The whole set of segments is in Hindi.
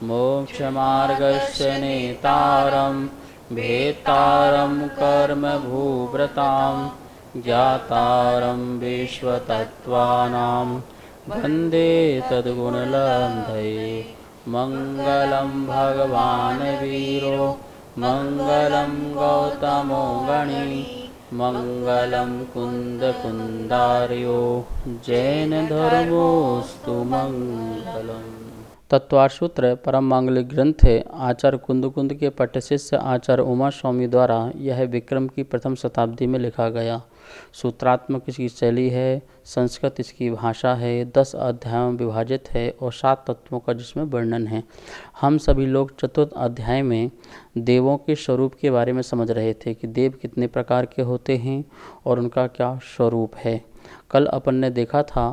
मोक्षमार्गस्य नेतारं भेत्तारं कर्मभूव्रतां ज्ञातारं विश्वतत्त्वानां वन्दे तद्गुणलब्धये। मङ्गलं भगवान् वीरो मङ्गलं गौतमो गणी मङ्गलं कुन्दकुन्दार्यो जैनधर्मोऽस्तु मङ्गलम्। तत्वार्थ सूत्र परम मांगलिक ग्रंथ है। आचार्य कुंद के पट्ट शिष्य आचार्य उमा स्वामी द्वारा यह विक्रम की प्रथम शताब्दी में लिखा गया। सूत्रात्मक इसकी शैली है, संस्कृत इसकी भाषा है, 10 अध्यायों में विभाजित है और 7 तत्वों का जिसमें वर्णन है। हम सभी लोग चतुर्थ अध्याय में देवों के स्वरूप के बारे में समझ रहे थे कि देव कितने प्रकार के होते हैं और उनका क्या स्वरूप है। कल अपन ने देखा था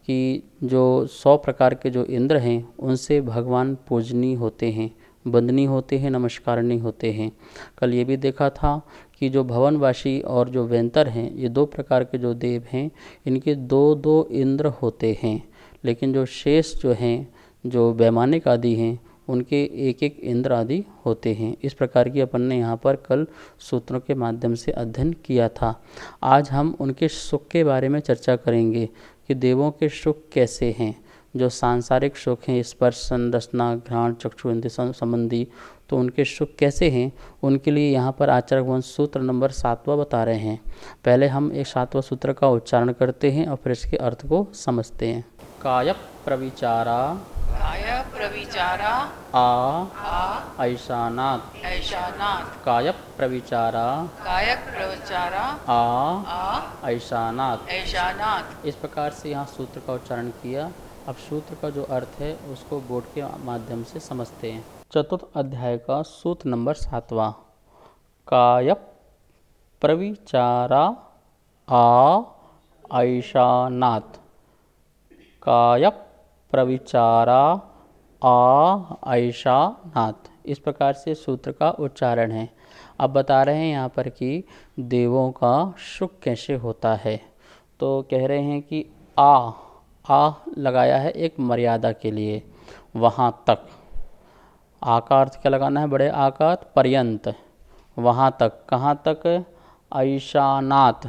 कि जो 100 प्रकार के जो इंद्र हैं उनसे भगवान पूजनीय होते हैं, वंदनीय होते हैं, नमस्कारनीय होते हैं। कल ये भी देखा था कि जो भवनवासी और जो वेंतर हैं ये 2 प्रकार के जो देव हैं इनके 2-2 इंद्र होते हैं, लेकिन जो शेष जो हैं जो वैमानिक आदि हैं उनके 1-1 इंद्र आदि होते हैं। इस प्रकार की अपन ने यहाँ पर कल सूत्रों के माध्यम से अध्ययन किया था। आज हम उनके सुख के बारे में चर्चा करेंगे कि देवों के सुख कैसे हैं। जो सांसारिक सुख हैं, स्पर्श, संरचना, घ्राण, चक्षु इंद्रिय संबंधी, तो उनके सुख कैसे हैं उनके लिए यहाँ पर आचार्य भगवान सूत्र नंबर 7वां बता रहे हैं। पहले हम एक 7वां सूत्र का उच्चारण करते हैं और फिर इसके अर्थ को समझते हैं। काय प्रविचारा आ ऐशानात् काय प्रविचारा आ ऐशानात्। इस प्रकार से यहाँ सूत्र का उच्चारण किया। अब सूत्र का जो अर्थ है उसको बोर्ड के माध्यम से समझते हैं। चतुर्थ अध्याय का सूत्र नंबर 7वां। काय प्रविचारा आ ऐशानात्। काय प्रविचारा आ ऐशानात्। इस प्रकार से सूत्र का उच्चारण है। अब बता रहे हैं यहाँ पर कि देवों का सुख कैसे होता है। तो कह रहे हैं कि आ लगाया है एक मर्यादा के लिए, वहाँ तक। आ का अर्थ क्या लगाना है, बड़े आ का पर्यंत, वहाँ तक। कहाँ तक, ऐशानात्,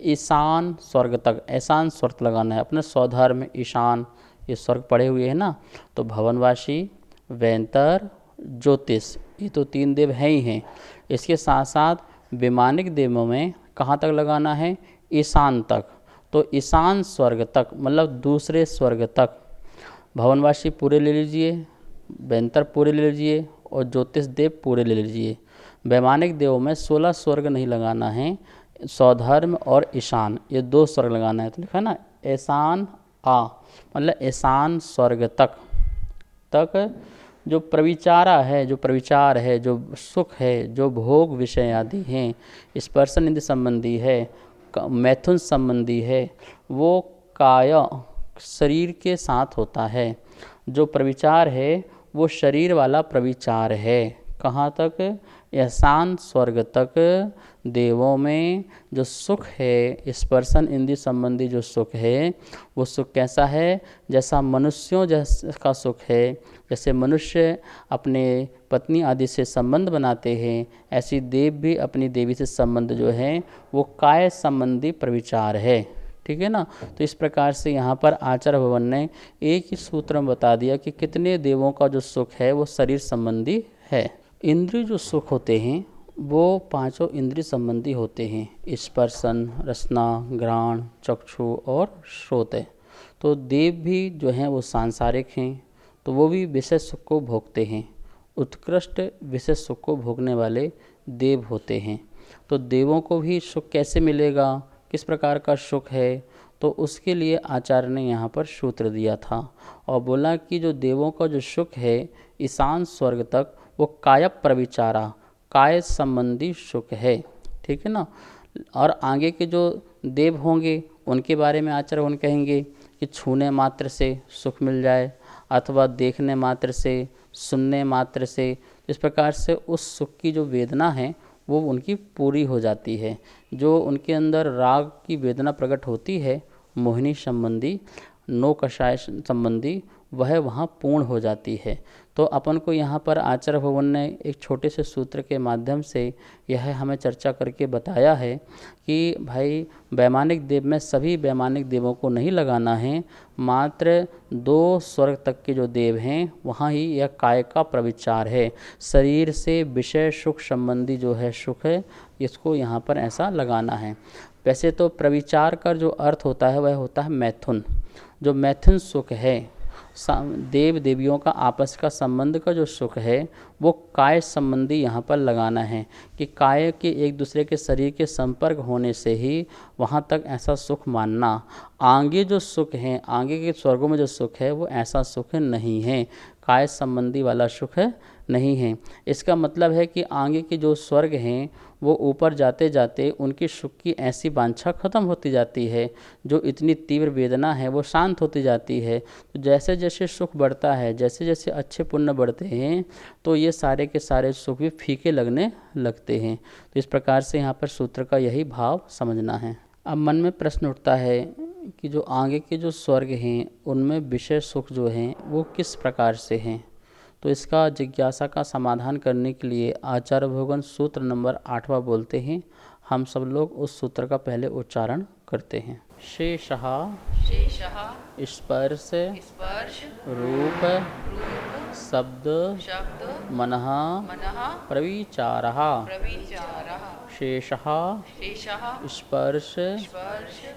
ईशान स्वर्ग तक। ऐशान स्वर्ग लगाना है अपने स्वधर्म में। ईशान ये स्वर्ग पड़े हुए हैं ना, तो भवनवासी, वेंतर, ज्योतिष, ये तो 3 देव हैं ही हैं। इसके साथ साथ वैमानिक देवों में कहाँ तक लगाना है, ईशान तक। तो ईशान स्वर्ग तक मतलब दूसरे स्वर्ग तक। भवनवासी पूरे ले लीजिए, वेंतर पूरे ले लीजिए और ज्योतिष देव पूरे ले लीजिए। वैमानिक देवों में 16 स्वर्ग नहीं लगाना है, स्वधर्म और ईशान ये 2 स्वर्ग लगाना है। तो लिखा ना ऐशान आ मतलब ऐशान स्वर्ग तक। जो प्रविचारा है, जो प्रविचार है, जो सुख है, जो भोग विषय आदि हैं, स्पर्शन इंद्रिय संबंधी है, मैथुन संबंधी है, वो काय शरीर के साथ होता है। जो प्रविचार है वो शरीर वाला प्रविचार है। कहाँ तक, ऐशान स्वर्ग तक। देवों में जो सुख है, स्पर्शन इंद्रिय संबंधी जो सुख है, वो सुख कैसा है, जैसा मनुष्यों का सुख है। जैसे मनुष्य अपने पत्नी आदि से संबंध बनाते हैं, ऐसी देव भी अपनी देवी से संबंध जो है वो काय संबंधी प्रविचार है। ठीक है ना। तो इस प्रकार से यहाँ पर आचार्य भगवान ने एक ही सूत्र में बता दिया कि कितने देवों का जो सुख है वो शरीर संबंधी है। इंद्रिय जो सुख होते हैं वो 5 इंद्रिय संबंधी होते हैं, स्पर्शन, रसना, घ्राण, चक्षु और श्रोत। तो देव भी जो हैं वो सांसारिक हैं, तो वो भी विषय सुख को भोगते हैं। उत्कृष्ट विषय सुख को भोगने वाले देव होते हैं। तो देवों को भी सुख कैसे मिलेगा, किस प्रकार का सुख है, तो उसके लिए आचार्य ने यहाँ पर सूत्र दिया था और बोला कि जो देवों का जो सुख है ईशान स्वर्ग तक, वो काय प्रविचारा, काय संबंधी सुख है। ठीक है ना। और आगे के जो देव होंगे उनके बारे में आचार्य उन कहेंगे कि छूने मात्र से सुख मिल जाए अथवा देखने मात्र से, सुनने मात्र से। इस प्रकार से उस सुख की जो वेदना है वो उनकी पूरी हो जाती है। जो उनके अंदर राग की वेदना प्रकट होती है, मोहिनी संबंधी, नो कषाय संबंधी, वह वहाँ पूर्ण हो जाती है। तो अपन को यहाँ पर आचार्य भगवान ने एक छोटे से सूत्र के माध्यम से यह हमें चर्चा करके बताया है कि भाई वैमानिक देव में सभी वैमानिक देवों को नहीं लगाना है, मात्र 2 स्वर्ग तक के जो देव हैं वहाँ ही यह काय का प्रविचार है। शरीर से विषय सुख संबंधी जो है सुख है, इसको यहाँ पर ऐसा लगाना है। वैसे तो प्रविचार का जो अर्थ होता है वह होता है मैथुन। जो मैथुन सुख है, देव देवियों का आपस का संबंध का जो सुख है, वो काय संबंधी यहाँ पर लगाना है कि काय के एक दूसरे के शरीर के संपर्क होने से ही वहाँ तक ऐसा सुख मानना। आगे जो सुख है, आगे के स्वर्गों में जो सुख है, वो ऐसा सुख नहीं है, काय संबंधी वाला सुख नहीं है। इसका मतलब है कि आगे के जो स्वर्ग हैं वो ऊपर जाते जाते उनकी सुख की ऐसी वांछा खत्म होती जाती है, जो इतनी तीव्र वेदना है वो शांत होती जाती है। तो जैसे जैसे सुख बढ़ता है, जैसे जैसे अच्छे पुण्य बढ़ते हैं, तो ये सारे के सारे सुख भी फीके लगने लगते हैं। तो इस प्रकार से यहाँ पर सूत्र का यही भाव समझना है। अब मन में प्रश्न उठता है कि जो आगे के जो स्वर्ग हैं उनमें विषय सुख जो हैं वो किस प्रकार से हैं। तो इसका जिज्ञासा का समाधान करने के लिए आचार्य भगवान सूत्र नंबर 8वां बोलते हैं। हम सब लोग उस सूत्र का पहले उच्चारण करते हैं। शेषः स्पर्श रूप शब्द मनः प्रविचारः। शेषः स्पर्श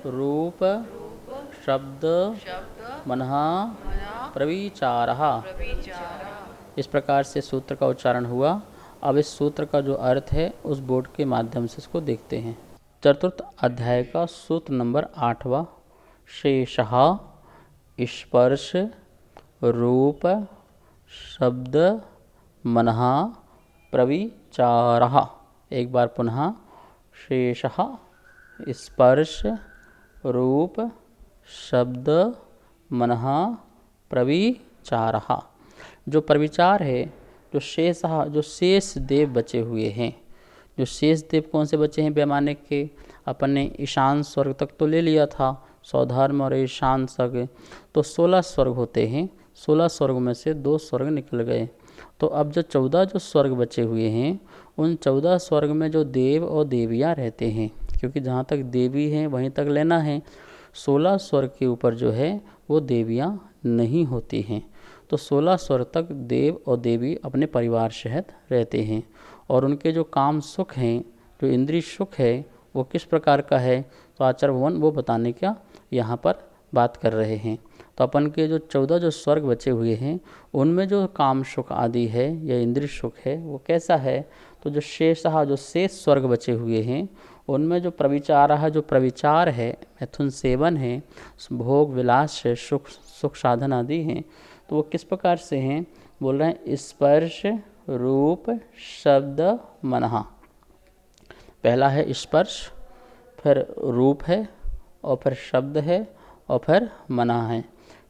रूप शब्द मनः प्रविचारः। इस प्रकार से सूत्र का उच्चारण हुआ। अब इस सूत्र का जो अर्थ है उस बोर्ड के माध्यम से इसको देखते हैं। चतुर्थ अध्याय का सूत्र नंबर 8वां। शेषः स्पर्श रूप शब्द मनः प्रविचारः। एक बार पुनः। शेषः स्पर्श रूप शब्द मनः प्रविचारः। जो प्रविचार है, जो शेषः, जो शेष देव बचे हुए हैं। जो शेष देव कौन से बचे हैं वैमानिक के? अपन ने ईशान स्वर्ग तक तो ले लिया था, सौधर्म और ईशान स्वर्ग, तो 16 स्वर्ग होते हैं। 16 स्वर्ग में से 2 स्वर्ग निकल गए। तो अब जो 14 जो स्वर्ग बचे हुए हैं, उन 14 स्वर्ग में जो देव और देवियाँ रहते हैं, क्योंकि जहाँ तक देवी हैं वहीं तक लेना है। 16 स्वर्ग के ऊपर जो है वो देवियाँ नहीं होती हैं। तो 16 स्वर्ग तक देव और देवी अपने परिवार सहित रहते हैं। और उनके जो काम सुख हैं, जो इंद्रिय सुख है, वो किस प्रकार का है, तो आचार्य भगवान वो बताने का यहाँ पर बात कर रहे हैं। तो अपन के जो 14 जो स्वर्ग बचे हुए हैं, उनमें जो काम सुख आदि है या इंद्रिय सुख है वो कैसा है। तो जो शेषः, जो शेष स्वर्ग बचे हुए हैं, उनमें जो प्रविचारः, जो प्रविचार है, मैथुन सेवन है, भोग विलास है, सुख साधन आदि हैं, तो वो किस प्रकार से हैं। बोल रहे हैं स्पर्श रूप शब्द मनः। पहला है स्पर्श, फिर रूप है, और फिर शब्द है, और फिर मनः है।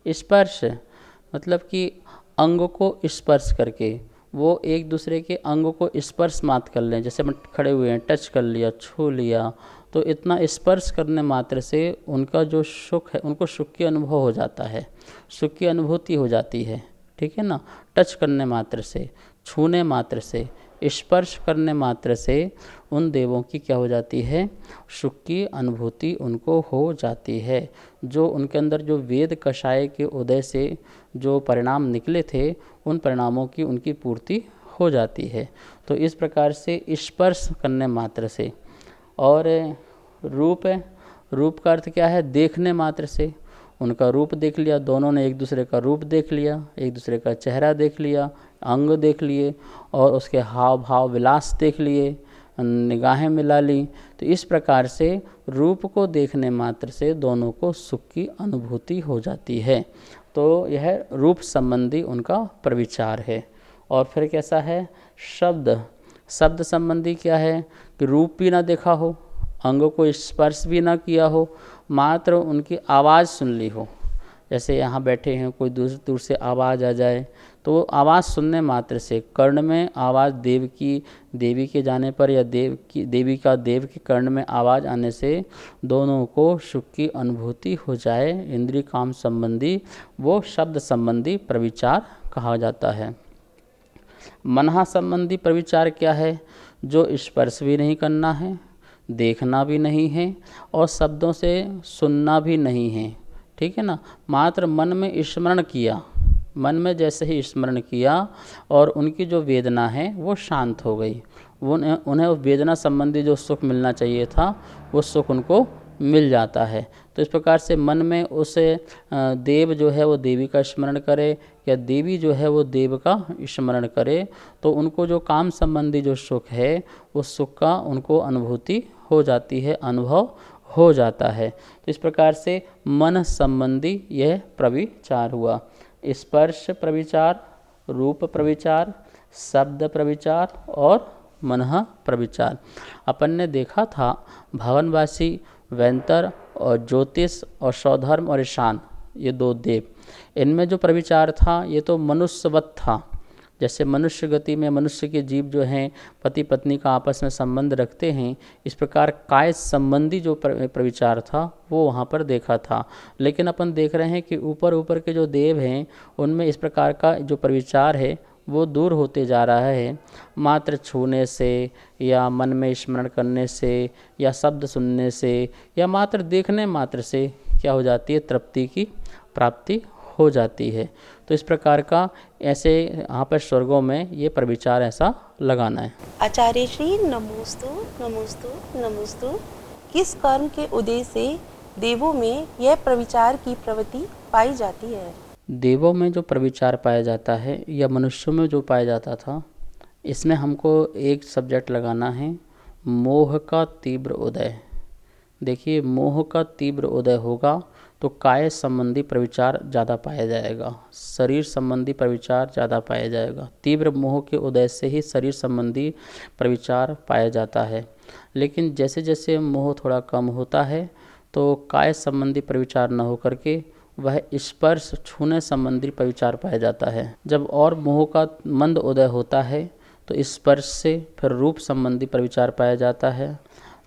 स्पर्श मतलब कि अंग को स्पर्श करके, वो एक दूसरे के अंगों को स्पर्श मात्र कर लें। जैसे हम खड़े हुए हैं, टच कर लिया, छू लिया, तो इतना स्पर्श करने मात्र से उनका जो सुख है, उनको सुख की अनुभव हो जाता है, सुख की अनुभूति हो जाती है। ठीक है ना। टच करने मात्र से, छूने मात्र से, स्पर्श करने मात्र से उन देवों की क्या हो जाती है, सुख की अनुभूति उनको हो जाती है। जो उनके अंदर जो वेद कषाय के उदय से जो परिणाम निकले थे, उन परिणामों की उनकी पूर्ति हो जाती है। तो इस प्रकार से स्पर्श करने मात्र से। और रूप है, रूप का अर्थ क्या है, देखने मात्र से। उनका रूप देख लिया, दोनों ने एक दूसरे का रूप देख लिया, एक दूसरे का चेहरा देख लिया, अंग देख लिए, और उसके हाव भाव विलास देख लिए, निगाहें मिला ली। तो इस प्रकार से रूप को देखने मात्र से दोनों को सुख की अनुभूति हो जाती है। तो यह रूप संबंधी उनका प्रविचार है। और फिर कैसा है शब्द। शब्द संबंधी क्या है कि रूप भी ना देखा हो, अंग को स्पर्श भी ना किया हो, मात्र उनकी आवाज़ सुन ली हो। जैसे यहाँ बैठे हैं, कोई दूर दूर से आवाज़ आ जाए तो वो आवाज़ सुनने मात्र से कर्ण में आवाज़ देवी के जाने पर या देवी का देव के कर्ण में आवाज़ आने से दोनों को सुख की अनुभूति हो जाए, इंद्रिय काम संबंधी वो शब्द संबंधी प्रविचार कहा जाता है। मनहा संबंधी प्रविचार क्या है? जो स्पर्श भी नहीं करना है, देखना भी नहीं है और शब्दों से सुनना भी नहीं है, ठीक है ना। मात्र मन में स्मरण किया, मन में जैसे ही स्मरण किया और उनकी जो वेदना है वो शांत हो गई, उन्हें उस वेदना संबंधी जो सुख मिलना चाहिए था वो सुख उनको मिल जाता है। तो इस प्रकार से मन में उसे देव जो है वो देवी का स्मरण करे या देवी जो है वो देव का स्मरण करे तो उनको जो काम संबंधी जो सुख है उस सुख का उनको अनुभूति हो जाती है, अनुभव हो जाता है। तो इस प्रकार से मन संबंधी यह प्रविचार हुआ। स्पर्श प्रविचार, रूप प्रविचार, शब्द प्रविचार और मनः प्रविचार। अपन ने देखा था भवनवासी, वैंतर और ज्योतिष और सौधर्म और ईशान, ये 2 देव, इनमें जो प्रविचार था ये तो मनुष्यवत था। जैसे मनुष्य गति में मनुष्य के जीव जो हैं पति पत्नी का आपस में संबंध रखते हैं, इस प्रकार काय संबंधी जो प्रविचार था वो वहाँ पर देखा था। लेकिन अपन देख रहे हैं कि ऊपर ऊपर के जो देव हैं उनमें इस प्रकार का जो प्रविचार है वो दूर होते जा रहा है। मात्र छूने से या मन में स्मरण करने से या शब्द सुनने से या मात्र देखने मात्र से क्या हो जाती है? तृप्ति की प्राप्ति हो जाती है। तो इस प्रकार का ऐसे यहाँ पर स्वर्गों में ये प्रविचार ऐसा लगाना है। आचार्य श्री नमोस्तु नमोस्तु नमोस्तु। किस कर्म के उदय से देवों में यह प्रविचार की प्रवृत्ति पाई जाती है? देवों में जो प्रविचार पाया जाता है या मनुष्यों में जो पाया जाता था, इसमें हमको एक सब्जेक्ट लगाना है, मोह का तीव्र उदय। देखिए, मोह का तीव्र उदय होगा तो काय संबंधी प्रविचार ज़्यादा पाया जाएगा, शरीर संबंधी प्रविचार ज़्यादा पाया जाएगा। तीव्र मोह के उदय से ही शरीर संबंधी प्रविचार पाया जाता है। लेकिन जैसे जैसे मोह थोड़ा कम होता है तो काय संबंधी प्रविचार न होकर के वह स्पर्श छूने संबंधी प्रविचार पाया जाता है। जब और मोह का मंद उदय होता है तो स्पर्श से फिर रूप संबंधी प्रविचार पाया जाता है,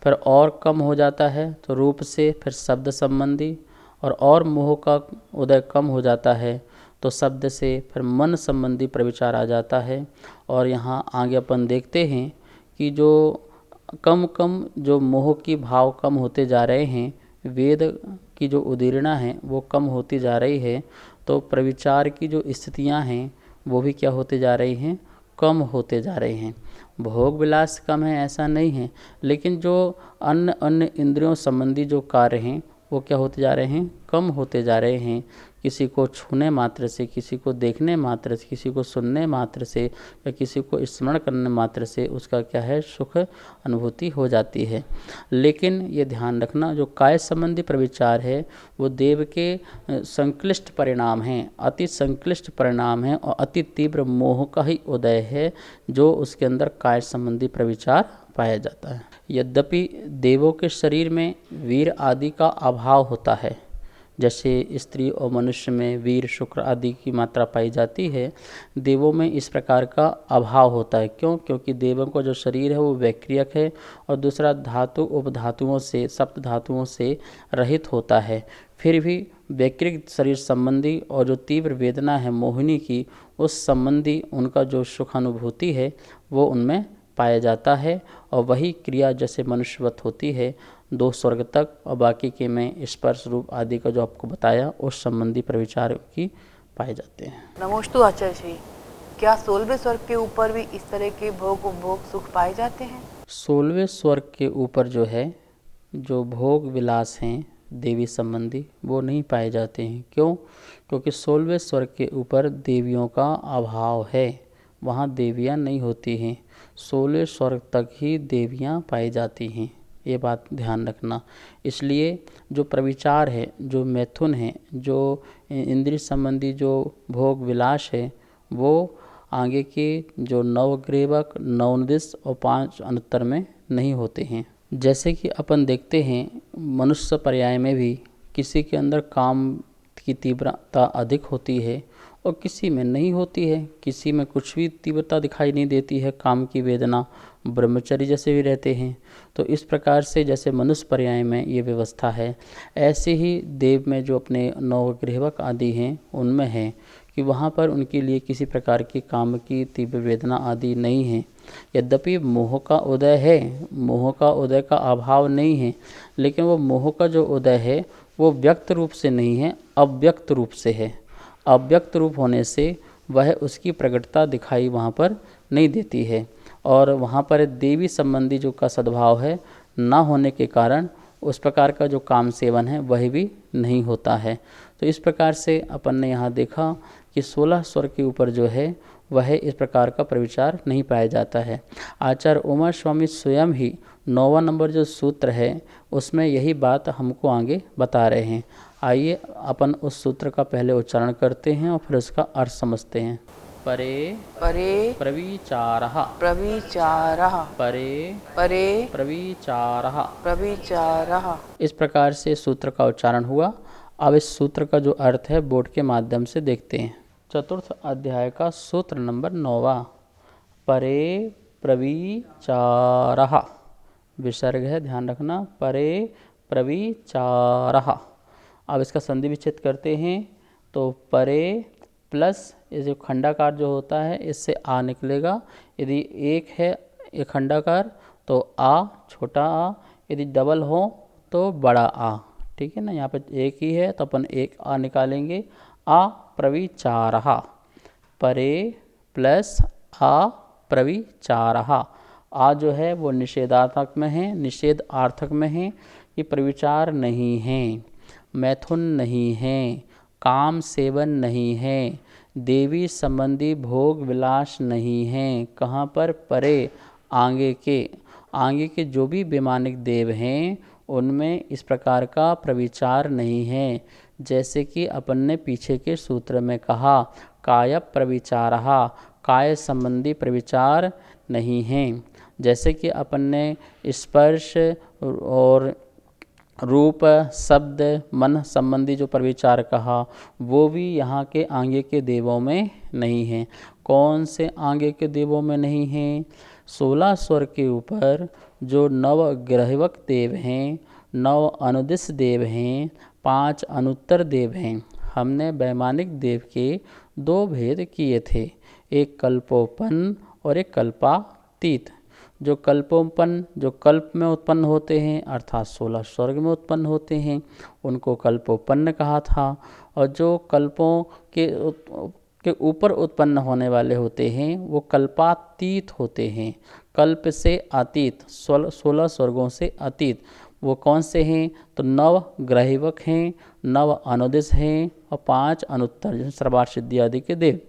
फिर और कम हो जाता है तो रूप से फिर शब्द संबंधी, और मोह का उदय कम हो जाता है तो शब्द से फिर मन संबंधी प्रविचार आ जाता है। और यहाँ आगे अपन देखते हैं कि जो कम कम जो मोह की भाव कम होते जा रहे हैं, वेद की जो उदीर्णा है वो कम होती जा रही है, तो प्रविचार की जो स्थितियाँ हैं वो भी क्या होते जा रही हैं? कम होते जा रहे हैं। भोग विलास कम है ऐसा नहीं है, लेकिन जो अन्य इंद्रियों संबंधी जो कार्य हैं वो क्या होते जा रहे हैं? कम होते जा रहे हैं। किसी को छूने मात्र से, किसी को देखने मात्र से, किसी को सुनने मात्र से या किसी को स्मरण करने मात्र से उसका क्या है? सुख अनुभूति हो जाती है। लेकिन ये ध्यान रखना, जो काय संबंधी प्रविचार है वो देव के संक्लिष्ट परिणाम हैं, अति संक्लिष्ट परिणाम हैं और अति तीव्र मोह का ही उदय है जो उसके अंदर काय संबंधी प्रविचार पाया जाता है। यद्यपि देवों के शरीर में वीर आदि का अभाव होता है, जैसे स्त्री और मनुष्य में वीर शुक्र आदि की मात्रा पाई जाती है, देवों में इस प्रकार का अभाव होता है। क्यों? क्योंकि देवों का जो शरीर है वो वैक्रियक है और दूसरा धातु उपधातुओं से, सप्त धातुओं से रहित होता है। फिर भी वैक्रिक शरीर संबंधी और जो तीव्र वेदना है मोहिनी की, उस संबंधी उनका जो सुखानुभूति है वो उनमें पाया जाता है। और वही क्रिया जैसे मनुष्यवत होती है 2 स्वर्ग तक, और बाकी के में स्पर्श रूप आदि का जो आपको बताया उस संबंधी प्रविचार की पाए जाते हैं। नमोस्तु आचार्य श्री। क्या 16वें स्वर्ग के ऊपर भी इस तरह के भोग उपभोग सुख पाए जाते हैं? 16वें स्वर्ग के ऊपर जो है, जो भोग विलास हैं देवी संबंधी वो नहीं पाए जाते हैं। क्यों? क्योंकि 16वें स्वर्ग के ऊपर देवियों का अभाव है, वहाँ देवियाँ नहीं होती हैं। 16 स्वर्ग तक ही देवियाँ पाई जाती हैं, ये बात ध्यान रखना। इसलिए जो प्रविचार है, जो मैथुन है, जो इंद्रिय संबंधी जो भोग विलास है, वो आगे के जो नवग्रेवक, नवनिदिश और 5 अनुत्तर में नहीं होते हैं। जैसे कि अपन देखते हैं मनुष्य पर्याय में भी किसी के अंदर काम की तीव्रता अधिक होती है और किसी में नहीं होती है। किसी में कुछ भी तीव्रता दिखाई नहीं देती है, काम की वेदना, ब्रह्मचर्य जैसे भी रहते हैं। तो इस प्रकार से जैसे मनुष्य पर्याय में ये व्यवस्था है, ऐसे ही देव में जो अपने नवग्रहवक आदि हैं उनमें है कि वहाँ पर उनके लिए किसी प्रकार की काम की तीव्र वेदना आदि नहीं है। यद्यपि मोह का उदय है, मोह का उदय का अभाव नहीं है, लेकिन वो मोह का जो उदय है वो व्यक्त रूप से नहीं है, अव्यक्त रूप से है। अव्यक्त रूप होने से वह उसकी प्रकटता दिखाई वहाँ पर नहीं देती है, और वहाँ पर देवी संबंधी जो का सद्भाव है ना होने के कारण उस प्रकार का जो काम सेवन है वह भी नहीं होता है। तो इस प्रकार से अपन ने यहाँ देखा कि 16 स्वर के ऊपर जो है वह इस प्रकार का प्रविचार नहीं पाया जाता है। आचार्य उमा स्वामी स्वयं ही 9वां नंबर जो सूत्र है उसमें यही बात हमको आगे बता रहे हैं। आइए अपन उस सूत्र का पहले उच्चारण करते हैं और फिर उसका अर्थ समझते हैं। परे परे प्रविचारः, प्रविचारः, परे परे प्रविचारः। प्रविचारः। इस प्रकार से सूत्र का उच्चारण हुआ। अब इस सूत्र का जो अर्थ है बोर्ड के माध्यम से देखते हैं। चतुर्थ अध्याय का सूत्र नंबर 9वां, परे प्रविचारः, विसर्ग है, ध्यान रखना, परे प्रविचारः। अब इसका संधि विच्छेद करते हैं तो परे प्लस ये जो खंडाकार जो होता है इससे आ निकलेगा। यदि एक है ये खंडाकार तो आ, छोटा आ, यदि डबल हो तो बड़ा आ, ठीक है ना। यहाँ पे एक ही है तो अपन एक आ निकालेंगे, आ प्रविचारः, परे प्लस आ प्रविचारः। आ जो है वो निषेधार्थक में है, निषेध आर्थक में है। ये प्रविचार नहीं है, मैथुन नहीं है, काम सेवन नहीं है, देवी संबंधी भोग विलास नहीं है। कहाँ पर? परे, आगे के जो भी वैमानिक देव हैं उनमें इस प्रकार का प्रविचार नहीं है। जैसे कि अपन ने पीछे के सूत्र में कहा, काय प्रविचारः, काय संबंधी प्रविचार नहीं है। जैसे कि अपन ने स्पर्श और रूप, शब्द, मन संबंधी जो प्रविचार कहा वो भी यहाँ के आगे के देवों में नहीं है। कौन से आगे के देवों में नहीं है? 16 स्वर के ऊपर जो नवग्रहवक देव हैं, 9 अनुदिश देव हैं, 5 अनुत्तर देव हैं। हमने वैमानिक देव के 2 भेद किए थे, एक कल्पोपन और एक कल्पातीत। जो कल्पोपन जो कल्प में उत्पन्न होते हैं अर्थात 16 स्वर्ग में उत्पन्न होते हैं उनको कल्पोपन्न कहा था, और जो कल्पों के ऊपर उत्पन्न होने वाले होते हैं वो कल्पातीत होते हैं। कल्प से अतीत, 16 स्वर्गों से अतीत वो कौन से हैं? तो 9 ग्रहवक हैं, 9 अनुदिश हैं और 5 अनुत्तर जैसे सर्वार्थ सिद्धि आदि के देव।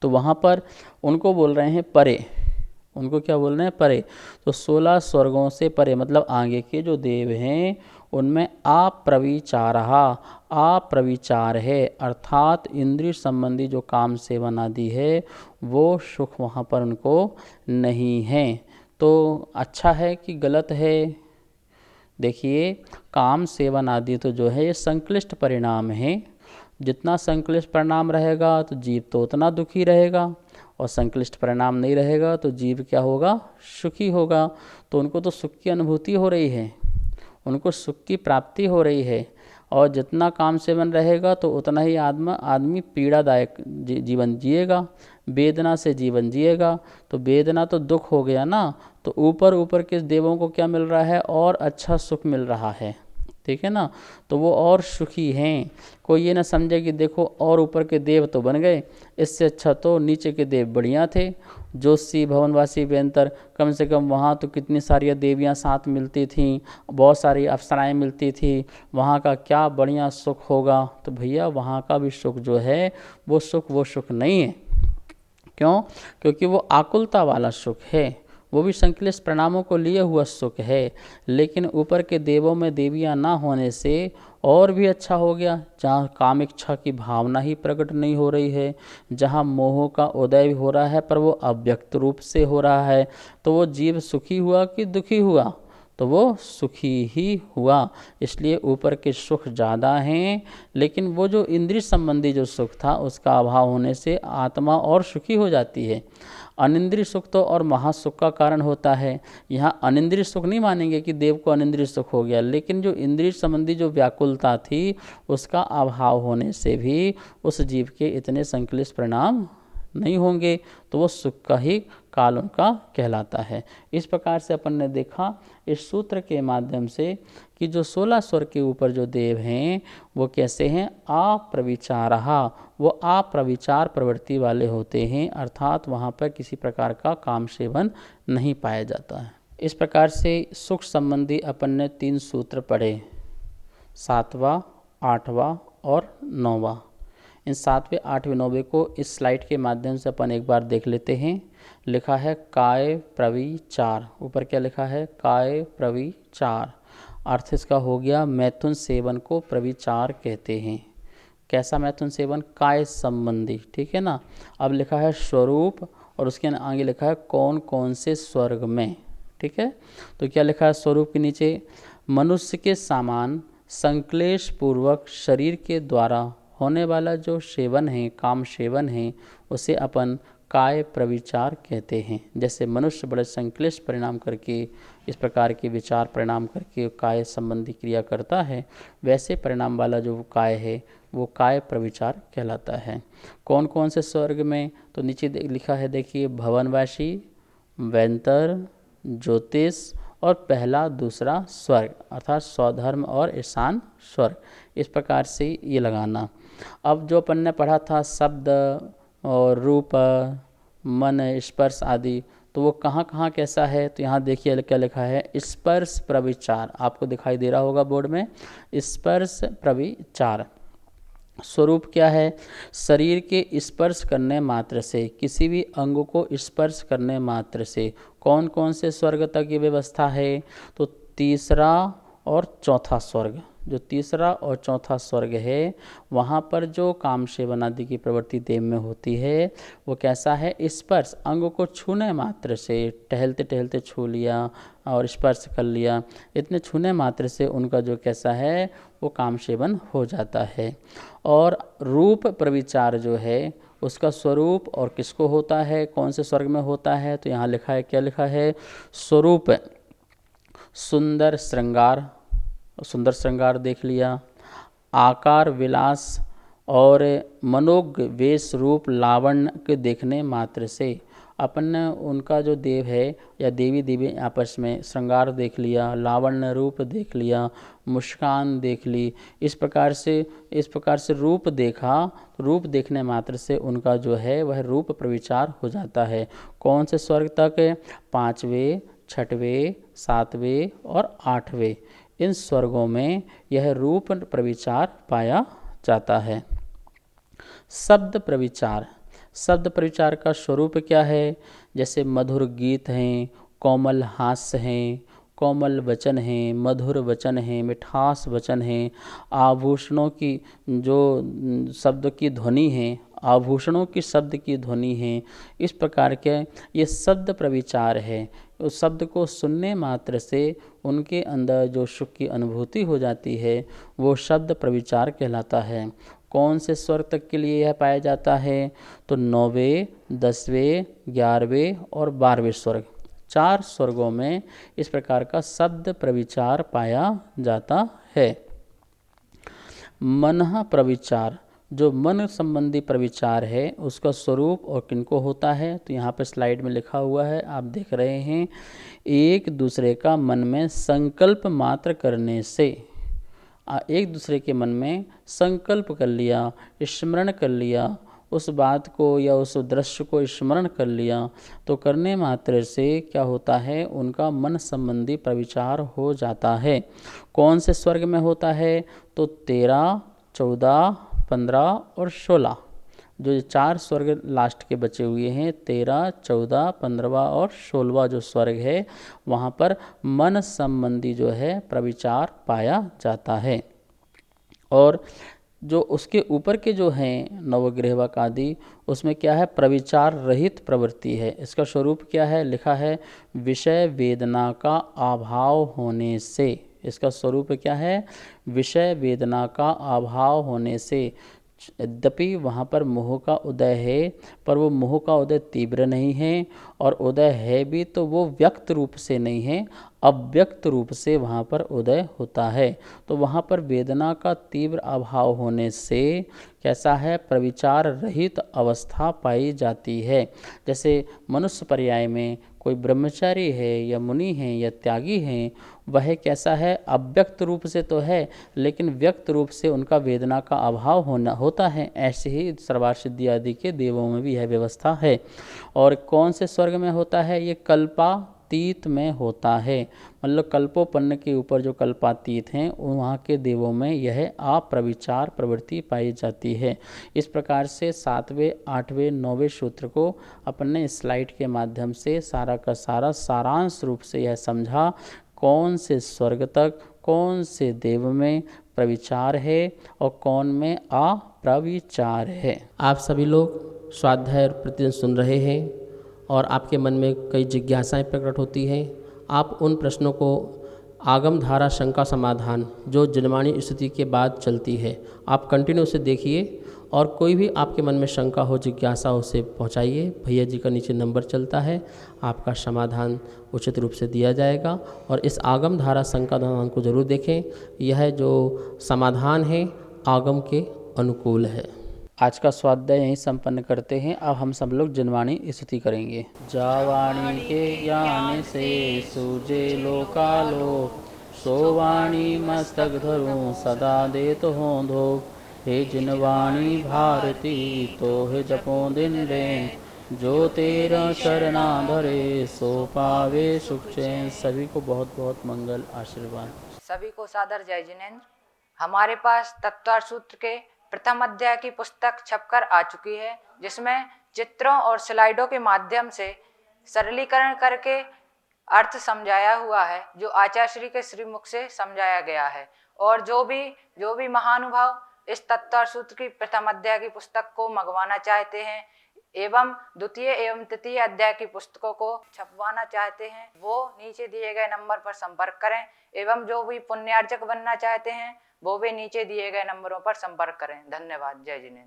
तो वहाँ पर उनको बोल रहे हैं परे, उनको क्या बोल रहे हैं? परे। तो 16 स्वर्गों से परे मतलब आगे के जो देव हैं उनमें अप्रविचारः, अप्रविचार है, अर्थात इंद्रिय संबंधी जो काम सेवन आदि है वो सुख वहाँ पर उनको नहीं है। तो अच्छा है कि गलत है? देखिए, काम सेवन आदि तो जो है ये संक्लिष्ट परिणाम है। जितना संक्लिष्ट परिणाम रहेगा तो जीव तो उतना दुखी रहेगा, और संक्लिष्ट परिणाम नहीं रहेगा तो जीव क्या होगा? सुखी होगा। तो उनको तो सुख की अनुभूति हो रही है, उनको सुख की प्राप्ति हो रही है, और जितना काम सेवन रहेगा तो उतना ही आदमी पीड़ादायक जीवन जिएगा, वेदना से जीवन जिएगा। तो वेदना तो दुख हो गया ना, तो ऊपर के देवों को क्या मिल रहा है? और अच्छा सुख मिल रहा है, ठीक है ना। तो वो और सुखी हैं। कोई ये ना समझे कि देखो और ऊपर के देव तो बन गए, इससे अच्छा तो नीचे के देव बढ़िया थे। जोशी भवनवासी बेंतर, कम से कम वहाँ तो कितनी सारी देवियाँ साथ मिलती थीं, बहुत सारी अप्सराएं मिलती थी, वहाँ का क्या बढ़िया सुख होगा। तो भैया वहाँ का भी सुख जो है वो सुख नहीं है। क्यों? क्योंकि वो आकुलता वाला सुख है, वो भी संक्लिष्ट परिणामों को लिए हुआ सुख है। लेकिन ऊपर के देवों में देवियां ना होने से और भी अच्छा हो गया, जहाँ काम इच्छा की भावना ही प्रकट नहीं हो रही है, जहाँ मोह का उदय हो रहा है पर वो अव्यक्त रूप से हो रहा है। तो वो जीव सुखी हुआ कि दुखी हुआ? तो वो सुखी ही हुआ। इसलिए ऊपर के सुख ज़्यादा हैं, लेकिन वो जो इंद्रिय संबंधी जो सुख था उसका अभाव होने से आत्मा और सुखी हो जाती है। अनिंद्रिय सुख तो और महासुख का कारण होता है। यहाँ अनिंद्रिय सुख नहीं मानेंगे कि देव को अनिंद्रिय सुख हो गया, लेकिन जो इंद्रिय संबंधी जो व्याकुलता थी उसका अभाव होने से भी उस जीव के इतने संकलित परिणाम नहीं होंगे, तो वो सुख का ही काल उनका कहलाता है। इस प्रकार से अपन ने देखा इस सूत्र के माध्यम से कि जो 16 स्वर के ऊपर जो देव हैं वो कैसे हैं, अप्रविचारहा, वो अप्रविचार प्रवृत्ति वाले होते हैं, अर्थात वहाँ पर किसी प्रकार का काम सेवन नहीं पाया जाता है। इस प्रकार से सुख संबंधी अपन ने 3 सूत्र पढ़े, 7वां, 8वां और 9वां। इन 7वें, 8वें, 9वें को इस स्लाइड के माध्यम से अपन एक बार देख लेते हैं। लिखा है काय प्रविचार, ऊपर क्या लिखा है, काय प्रविचार, अर्थ इसका हो गया मैथुन सेवन को प्रविचार कहते हैं। कैसा मैथुन सेवन, काय संबंधी, ठीक है ना। अब लिखा है स्वरूप और उसके आगे लिखा है कौन कौन से स्वर्ग में, ठीक है। तो क्या लिखा है स्वरूप के नीचे, मनुष्य के समान संक्लेश पूर्वक शरीर के द्वारा होने वाला जो सेवन है, काम सेवन है, उसे अपन काय प्रविचार कहते हैं। जैसे मनुष्य बड़े संक्लिष्ट परिणाम करके इस प्रकार के विचार परिणाम करके काय संबंधी क्रिया करता है, वैसे परिणाम वाला जो काय है वो काय प्रविचार कहलाता है। कौन कौन से स्वर्ग में, तो नीचे लिखा है देखिए, भवनवासी, वैंतर, ज्योतिष और पहला दूसरा स्वर्ग, अर्थात स्वधर्म और ईशान स्वर्ग। इस प्रकार से ये लगाना। अब जो अपन ने पढ़ा था शब्द और रूप, मन, स्पर्श आदि, तो वो कहाँ कहाँ कैसा है, तो यहाँ देखिए क्या लिखा है, स्पर्श प्रविचार, आपको दिखाई दे रहा होगा बोर्ड में, स्पर्श प्रविचार। स्वरूप क्या है, शरीर के स्पर्श करने मात्र से, किसी भी अंग को स्पर्श करने मात्र से कौन कौन से स्वर्ग तक की व्यवस्था है, तो तीसरा और चौथा स्वर्ग। जो तीसरा और चौथा स्वर्ग है वहाँ पर जो काम सेवन आदि की प्रवृत्ति देव में होती है वो कैसा है, स्पर्श, अंग को छूने मात्र से, टहलते टहलते छू लिया और स्पर्श कर लिया, इतने छूने मात्र से उनका जो कैसा है वो काम सेवन हो जाता है। और रूप प्रविचार जो है उसका स्वरूप और किसको होता है, कौन से स्वर्ग में होता है, तो यहाँ लिखा है, क्या लिखा है, स्वरूप सुंदर श्रृंगार, सुंदर श्रृंगार देख लिया, आकार विलास और मनोज्ञ वेश रूप लावण्य के देखने मात्र से अपन ने उनका जो देव है या देवी देवी आपस में श्रृंगार देख लिया, लावण्य रूप देख लिया, मुस्कान देख ली, इस प्रकार से रूप देखा, रूप देखने मात्र से उनका जो है वह रूप प्रविचार हो जाता है। कौन से स्वर्ग तक, 5वें, 6वें, 7वें और 8वें, इन स्वर्गों में यह रूप प्रविचार पाया जाता है। शब्द प्रविचार, शब्द प्रविचार का स्वरूप क्या है, जैसे मधुर गीत हैं, कोमल हास्य हैं, कोमल वचन हैं, मधुर वचन हैं, मिठास वचन हैं, आभूषणों की जो शब्द की ध्वनि है, आभूषणों की शब्द की ध्वनि है, इस प्रकार के ये शब्द प्रविचार है। उस शब्द को सुनने मात्र से उनके अंदर जो सुख की अनुभूति हो जाती है वो शब्द प्रविचार कहलाता है। कौन से स्वर्ग तक के लिए यह पाया जाता है, तो 9वें, 10वें, 11वें और 12वें स्वर्ग, 4 स्वर्गों में इस प्रकार का शब्द प्रविचार पाया जाता है। मन प्रविचार, जो मन संबंधी प्रविचार है उसका स्वरूप और किनको होता है, तो यहाँ पर स्लाइड में लिखा हुआ है, आप देख रहे हैं, एक दूसरे का मन में संकल्प मात्र करने से, एक दूसरे के मन में संकल्प कर लिया, स्मरण कर लिया, उस बात को या उस दृश्य को स्मरण कर लिया, तो करने मात्र से क्या होता है, उनका मन संबंधी प्रविचार हो जाता है। कौन से स्वर्ग में होता है, तो 13, 14, 15 और 16, जो 4 स्वर्ग लास्ट के बचे हुए हैं, 13, 14, 15वां और 16वां जो स्वर्ग है वहाँ पर मन संबंधी जो है प्रविचार पाया जाता है। और जो उसके ऊपर के जो हैं नवग्रहवक आदि, उसमें क्या है, प्रविचार रहित प्रवृत्ति है। इसका स्वरूप क्या है, लिखा है विषय वेदना का अभाव होने से। इसका स्वरूप क्या है, विषय वेदना का अभाव होने से। यद्यपि वहाँ पर मोह का उदय है, पर वो मोह का उदय तीव्र नहीं है, और उदय है भी तो वो व्यक्त रूप से नहीं है, अव्यक्त रूप से वहाँ पर उदय होता है। तो वहाँ पर वेदना का तीव्र अभाव होने से कैसा है, प्रविचार रहित अवस्था पाई जाती है। जैसे मनुष्य पर्याय में कोई ब्रह्मचारी है या मुनि है या त्यागी है, वह कैसा है, अव्यक्त रूप से तो है, लेकिन व्यक्त रूप से उनका वेदना का अभाव होता है। ऐसे ही सर्वासिद्धि आदि के देवों में भी यह व्यवस्था है। और कौन से स्वर्ग में होता है, ये कल्पातीत में होता है। मतलब कल्पोपन्न के ऊपर जो कल्पातीत हैं, वहाँ के देवों में यह अप्रविचार प्रवृत्ति पाई जाती है। इस प्रकार से 7वें 8वें 9वें सूत्र को अपने स्लाइड के माध्यम से सारा का सारा सारांश रूप से यह समझा, कौन से स्वर्ग तक, कौन से देव में प्रविचार है और कौन में अप्रविचार है। आप सभी लोग स्वाध्याय और प्रतिदिन सुन रहे हैं और आपके मन में कई जिज्ञासाएं प्रकट होती हैं। आप उन प्रश्नों को आगम धारा शंका समाधान जो जिनवाणी स्थिति के बाद चलती है, आप कंटिन्यू उसे देखिए, और कोई भी आपके मन में शंका हो, जिज्ञासा हो, उसे पहुंचाइए। भैया जी का नीचे नंबर चलता है, आपका समाधान उचित रूप से दिया जाएगा। और इस आगम धारा शंका समाधान को जरूर देखें, यह जो समाधान है आगम के अनुकूल है। आज का स्वाध्याय यहीं संपन्न करते हैं। अब हम सब लोग जिनवाणी स्तुति करेंगे। जावाणी के ज्ञान से सूझे लोकालोक, सोवाणी मस्तक धरूं सदा देत हो धो। हे जिनवाणी भारती तो हे जपो दिन रे, जो तेरा चरना धरे सो पावे सुख चैन। सभी को बहुत बहुत मंगल आशीर्वाद। सभी को सादर जय जिनेन्द्र। हमारे पास तत्वार्थ सूत्र के प्रथम अध्याय की पुस्तक छपकर आ चुकी है, जिसमें चित्रों और स्लाइडों के माध्यम से सरलीकरण करके अर्थ समझाया हुआ है, जो आचार्य श्री के श्रीमुख से समझाया गया है। और जो भी महानुभाव इस तत्वार्थ सूत्र की प्रथम अध्याय की पुस्तक को मंगवाना चाहते हैं एवं द्वितीय एवं तृतीय अध्याय की पुस्तकों को छपवाना चाहते हैं, वो नीचे दिए गए नंबर पर संपर्क करें। एवं जो भी पुण्यार्जक बनना चाहते हैं, वो भी नीचे दिए गए नंबरों पर संपर्क करें। धन्यवाद। जय जिनेन्द्र।